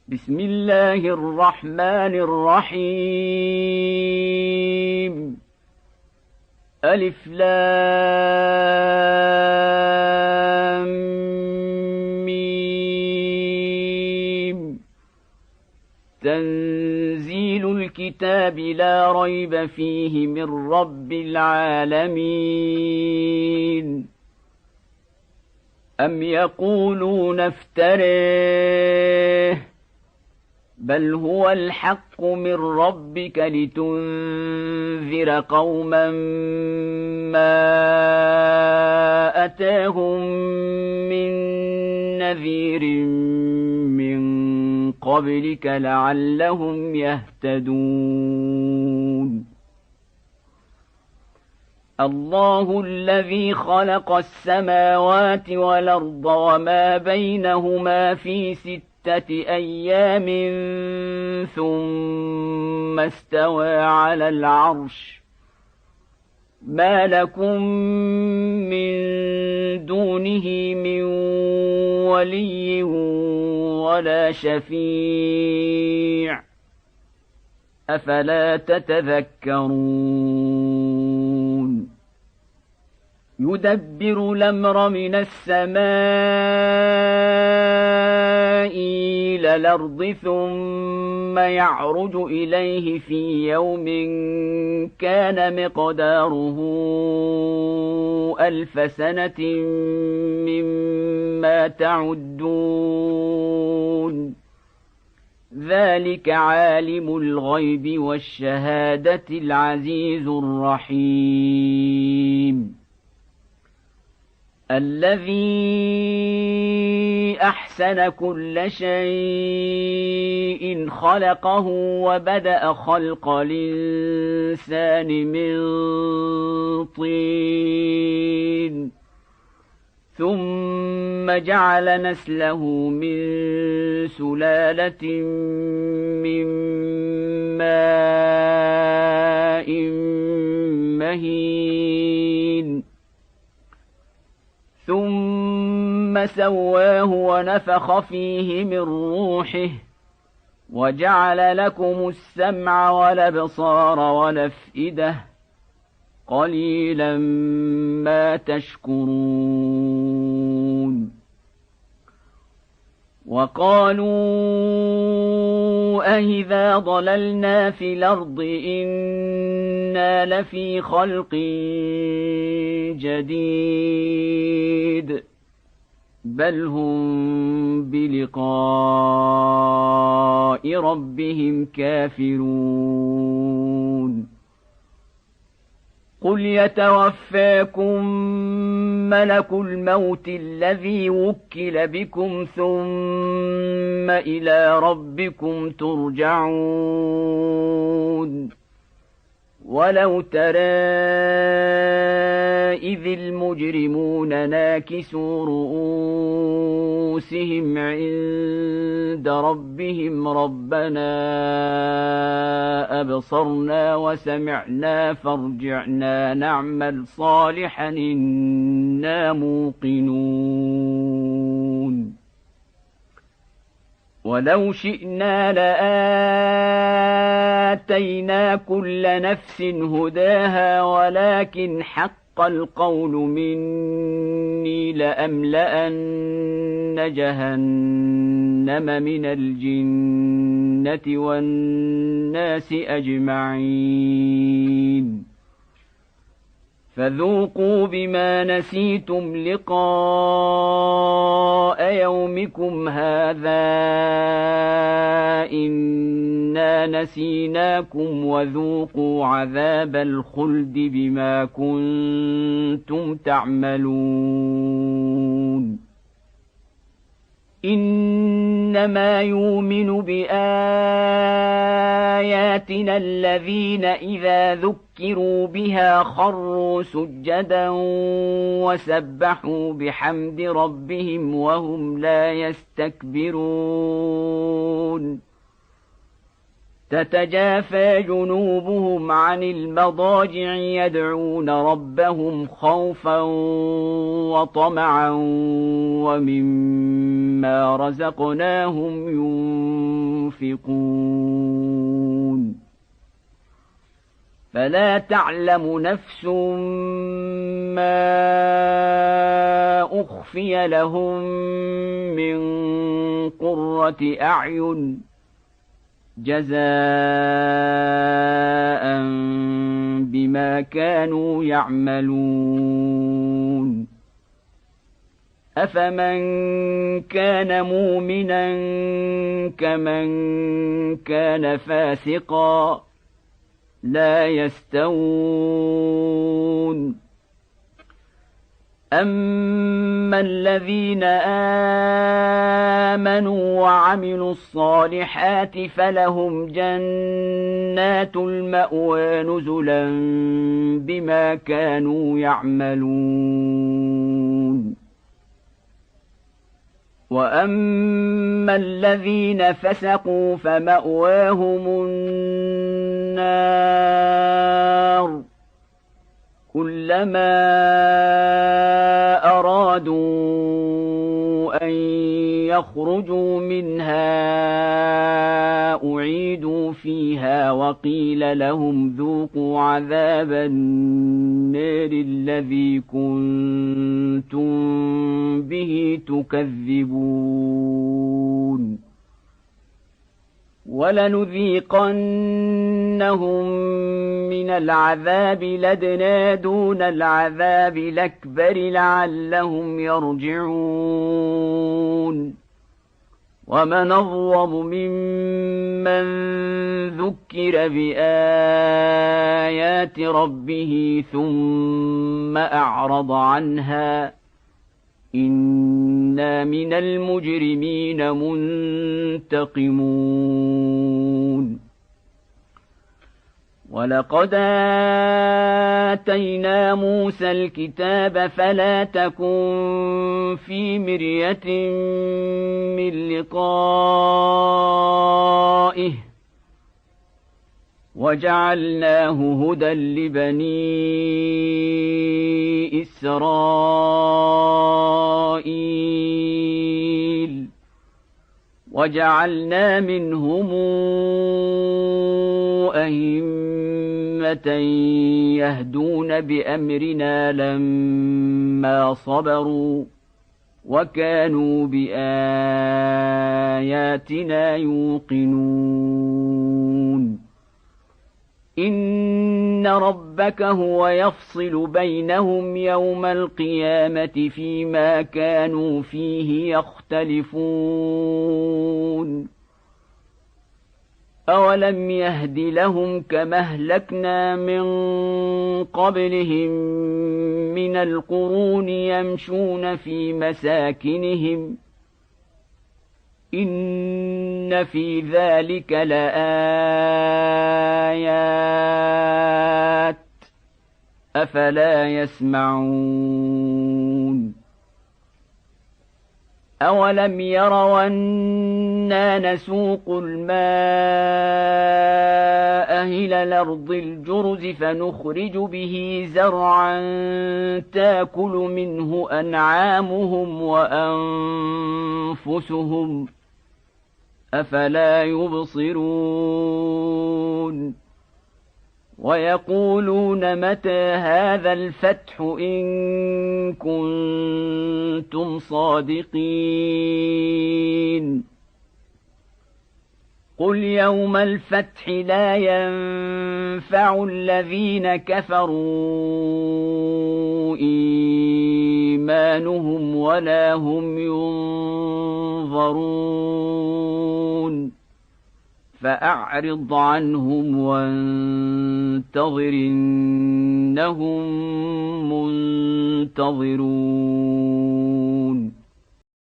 بسم الله الرحمن الرحيم. ألف لام ميم. تنزيل الكتاب لا ريب فيه من رب العالمين. أم يقولون افتريه، بل هو الحق من ربك لتنذر قوما ما أتاهم من نذير من قبلك لعلهم يهتدون. الله الذي خلق السماوات والأرض وما بينهما في 6 أيام ثم استوى على العرش. ما لكم من دونه من ولي ولا شفيع، أفلا تتذكرون. يدبر الأمر من السماء إلى الأرض ثم يعرج إليه في يوم كان مقداره 1000 سنة مما تعدون. ذلك عالم الغيب والشهادة العزيز الرحيم. الذي أحسن كل شيء خلقه وبدأ خلق الإنسان من طين ثم جعل نسله من سلالة من ماء مهين ثم سواه ونفخ فيه من روحه وجعل لكم السمع والأبصار والأفئدة قليلا ما تشكرون. وقالوا أإذا ضللنا في الأرض إنا لفي خلق جديد، بل هم بلقاء ربهم كافرون. قل يتوفاكم ملك الموت الذي وكل بكم ثم إلى ربكم ترجعون. ولو ترى إذ المجرمون ناكسوا رؤوسهم عند ربهم ربنا أبصرنا وسمعنا فارجعنا نعمل صالحا إنا موقنون. ولو شئنا لآتينا كل نفس هداها ولكن حق القول مني لأملأن جهنم من الجنة والناس أجمعين. فذوقوا بما نسيتم لقاء يومكم هذا إنا نسيناكم وذوقوا عذاب الخلد بما كنتم تعملون. إنما يؤمن بآياتنا الذين إذا ذكروا بها خروا سجدا وسبحوا بحمد ربهم وهم لا يستكبرون. تتجافى جنوبهم عن المضاجع يدعون ربهم خوفا وطمعا ومما رزقناهم ينفقون. ينفقون فلا تعلم نفس ما أخفي لهم من قرة أعين جزاء بما كانوا يعملون أفمن كان مؤمنا كمن كان فاسقا لا يستوون أما الذين آمنوا وعملوا الصالحات فلهم جنات المأوى نزلا بما كانوا يعملون وأما الذين فسقوا فمأواهم النار كلما أرادوا أن يخرجوا منها أعيدوا فيها وقيل لهم ذوقوا عذاب النار الذي كنتم به تكذبون ولنذيقنهم من العذاب الأدنى دون العذاب الأكبر لعلهم يرجعون ومن أظلم ممن ذكر بآيات ربه ثم أعرض عنها إنا من المجرمين منتقمون ولقد آتينا موسى الكتاب فلا تكن في مرية من لقائه وجعلناه هدى لبني إسرائيل وجعلنا منهم أئمة يهدون بأمرنا لما صبروا وكانوا بآياتنا يوقنون إن ربك هو يفصل بينهم يوم القيامة فيما كانوا فيه يختلفون أولم يهد لهم كما أهلكنا من قبلهم من القرون يمشون في مساكنهم إن في ذلك لآيات أفلا يسمعون أولم يروا أنا نسوق الماء إلى الأرض الجرز فنخرج به زرعا تاكل منه أنعامهم وأنفسهم أفلا يبصرون ويقولون متى هذا الفتح إن كنتم صادقين قل يوم الفتح لا ينفع الذين كفروا إيمانهم ولا هم ينظرون فأعرض عنهم وانتظر إنهم منتظرون